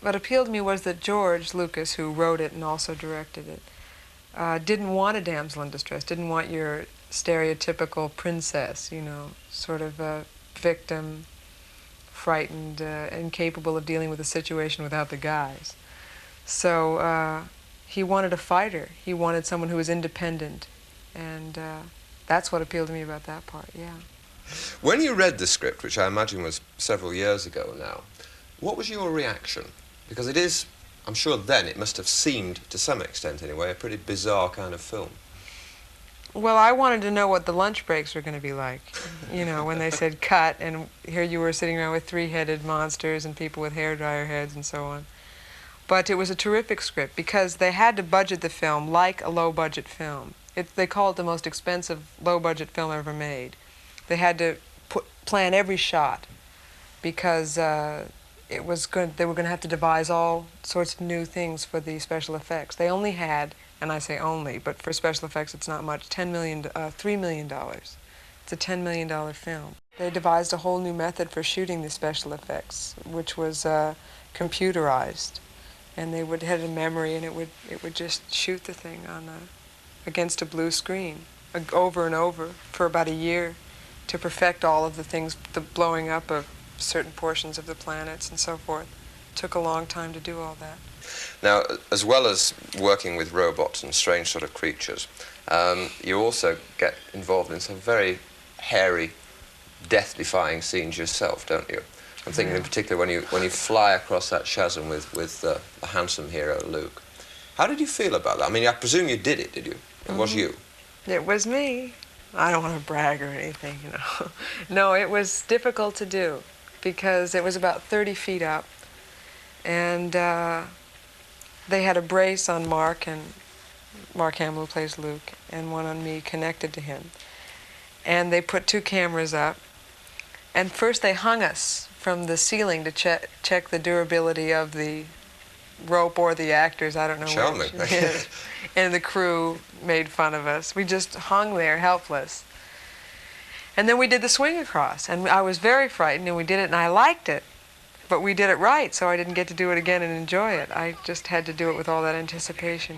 what appealed to me was that George Lucas, who wrote it and also directed it, didn't want a damsel in distress, didn't want your stereotypical princess, you know, sort of a victim, frightened, incapable of dealing with the situation without the guys. So he wanted a fighter. He wanted someone who was independent, and that's what appealed to me about that part, yeah. When you read the script, which I imagine was several years ago now, what was your reaction? Because it is, I'm sure then it must have seemed, to some extent anyway, a pretty bizarre kind of film. Well, I wanted to know what the lunch breaks were going to be like, you know, when they said cut, and here you were sitting around with three-headed monsters and people with hairdryer heads and so on. But it was a terrific script because they had to budget the film like a low-budget film. They call it the most expensive low-budget film ever made. They had to plan every shot because they were going to have to devise all sorts of new things for the special effects. They only had, and I say only, but for special effects it's not much, $3 million. It's a $10 million film. They devised a whole new method for shooting the special effects, which was computerized. And they would have a memory, and it would just shoot the thing on against a blue screen over and over for about a year to perfect all of the things, the blowing up of certain portions of the planets and so forth. It took a long time to do all that. Now, as well as working with robots and strange sort of creatures, you also get involved in some very hairy, death-defying scenes yourself, don't you? I'm thinking in particular when you fly across that chasm with the handsome hero Luke. How did you feel about that? I mean, I presume you did it, did you? It was you. It was me. I don't want to brag or anything, you know. No, it was difficult to do because it was about 30 feet up, and they had a brace on Mark Hamill, who plays Luke, and one on me connected to him. And they put 2 cameras up, and first they hung us from the ceiling to check the durability of the rope or the actors, I don't know which. Charming. And the crew made fun of us. We just hung there helpless. And then we did the swing across, and I was very frightened, and we did it, and I liked it. But we did it right, so I didn't get to do it again and enjoy it. I just had to do it with all that anticipation.